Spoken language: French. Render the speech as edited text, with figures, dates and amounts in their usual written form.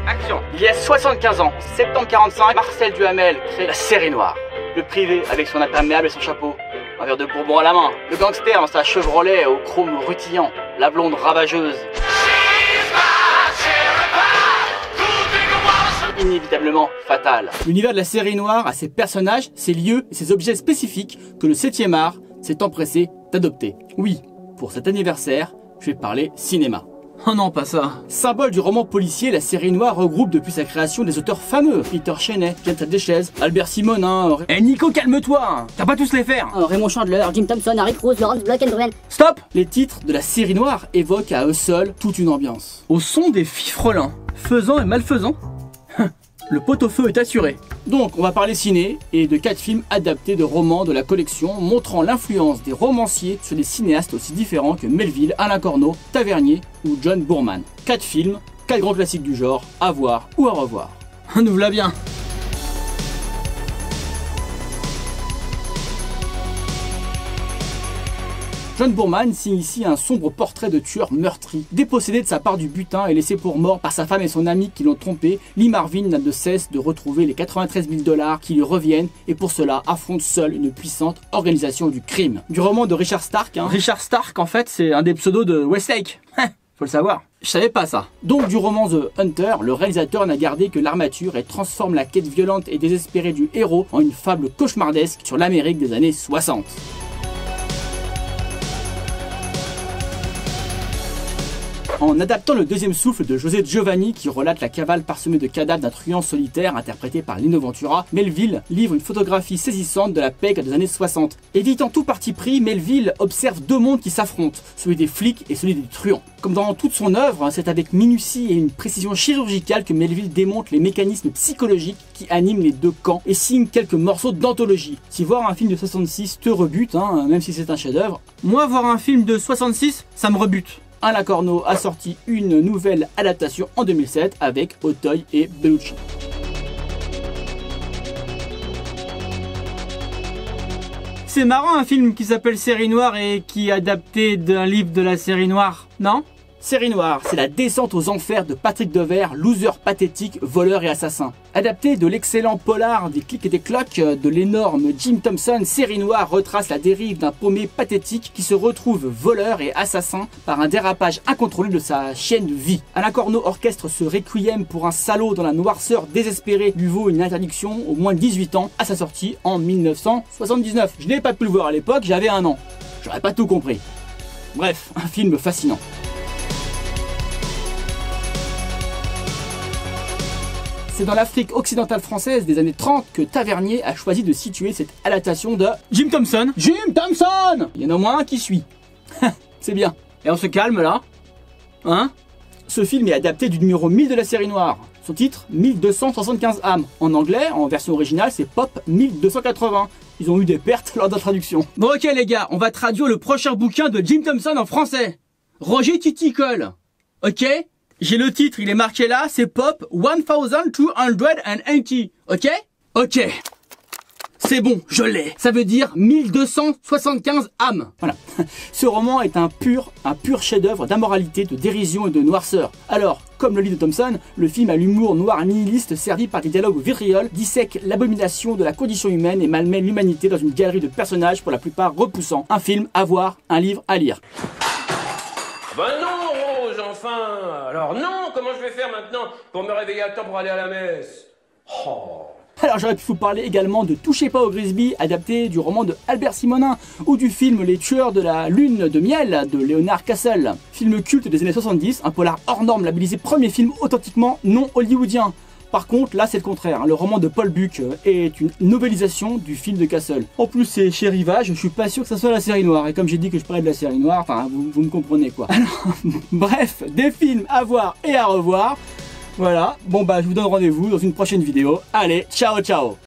Action. Il y a 75 ans, septembre 45, Marcel Duhamel crée la série noire. Le privé avec son imperméable et son chapeau, un verre de bourbon à la main. Le gangster dans sa Chevrolet au chrome rutilant. La blonde ravageuse. Inévitablement fatale. L'univers de la série noire a ses personnages, ses lieux et ses objets spécifiques que le 7e art s'est empressé d'adopter. Oui, pour cet anniversaire, je vais parler cinéma. Oh non, pas ça. Symbole du roman policier, la série noire regroupe depuis sa création des auteurs fameux. Peter Chenet, James Deschaise, Albert Simonin... Eh Nico, calme-toi. T'as pas tous les faire. Raymond Chandler, Jim Thompson, Harry Cruz, Laurence Black-Andrew. Stop. Les titres de la série noire évoquent à eux seuls toute une ambiance. Au son des fifrelins, faisant et malfaisant, le pot-au-feu est assuré. Donc on va parler ciné et de 4 films adaptés de romans de la collection montrant l'influence des romanciers sur des cinéastes aussi différents que Melville, Alain Corneau, Tavernier ou John Boorman. 4 films, 4 grands classiques du genre, à voir ou à revoir. Nous voilà bien. John Boorman signe ici un sombre portrait de tueur meurtri. Dépossédé de sa part du butin et laissé pour mort par sa femme et son ami qui l'ont trompé, Lee Marvin n'a de cesse de retrouver les 93 000 $ qui lui reviennent et pour cela affronte seul une puissante organisation du crime. Du roman de Richard Stark. Richard Stark, en fait, c'est un des pseudos de Westlake. Faut le savoir. Je savais pas ça. Donc du roman The Hunter, le réalisateur n'a gardé que l'armature et transforme la quête violente et désespérée du héros en une fable cauchemardesque sur l'Amérique des années 60. En adaptant le deuxième souffle de José Giovanni qui relate la cavale parsemée de cadavres d'un truand solitaire interprété par Lino Ventura, Melville livre une photographie saisissante de la pègre des années 60. Évitant tout parti pris, Melville observe deux mondes qui s'affrontent, celui des flics et celui des truands. Comme dans toute son œuvre, c'est avec minutie et une précision chirurgicale que Melville démontre les mécanismes psychologiques qui animent les deux camps et signe quelques morceaux d'anthologie. Si voir un film de 66 te rebute, même si c'est un chef-d'œuvre, moi voir un film de 66, ça me rebute. Alain Corneau a sorti une nouvelle adaptation en 2007 avec Auteuil et Bellucci. C'est marrant un film qui s'appelle Série Noire et qui est adapté d'un livre de la série noire, non? Série Noire, c'est la descente aux enfers de Patrick Devers, loser pathétique, voleur et assassin. Adapté de l'excellent polar des clics et des cloques de l'énorme Jim Thompson, Série Noire retrace la dérive d'un paumé pathétique qui se retrouve voleur et assassin par un dérapage incontrôlé de sa chienne de vie. Alain Corneau orchestre ce requiem pour un salaud dont la noirceur désespérée lui vaut une interdiction au moins de 18 ans à sa sortie en 1979. Je n'ai pas pu le voir à l'époque, j'avais 1 an. J'aurais pas tout compris. Bref, un film fascinant. C'est dans l'Afrique occidentale française des années 30 que Tavernier a choisi de situer cette adaptation de Jim Thompson. Jim Thompson. Il y en a au moins un qui suit. C'est bien. Et on se calme là. Hein? Ce film est adapté du numéro 1000 de la série noire. Son titre, 1275 âmes. En anglais, en version originale, c'est Pop 1280. Ils ont eu des pertes lors de la traduction. Bon ok les gars, on va traduire le prochain bouquin de Jim Thompson en français. Roger-Tuticolle. Ok? J'ai le titre, il est marqué là, c'est Pop 1280, ok? Ok. C'est bon, je l'ai. Ça veut dire 1275 âmes. Voilà. Ce roman est un pur chef-d'œuvre d'amoralité, de dérision et de noirceur. Alors, comme le lit de Thompson, le film a l'humour noir nihiliste servi par des dialogues vitrioles, dissèque l'abomination de la condition humaine et malmène l'humanité dans une galerie de personnages pour la plupart repoussants. Un film à voir, un livre à lire. Ben non, Rose, enfin. Alors non, comment je vais faire maintenant pour me réveiller à temps pour aller à la messe? Oh. Alors j'aurais pu vous parler également de Touchez pas au Grisby, adapté du roman de Albert Simonin, ou du film Les Tueurs de la Lune de Miel de Leonard Cassel. Film culte des années 70, un polar hors norme labellisé premier film authentiquement non hollywoodien. Par contre, là c'est le contraire, le roman de Paul Buch est une novélisation du film de Cassel. En plus c'est chez Rivage, je suis pas sûr que ça soit la série noire, et comme j'ai dit que je parlais de la série noire, enfin vous me comprenez quoi. Alors, bref, des films à voir et à revoir. Voilà, bon bah je vous donne rendez-vous dans une prochaine vidéo. Allez, ciao ciao.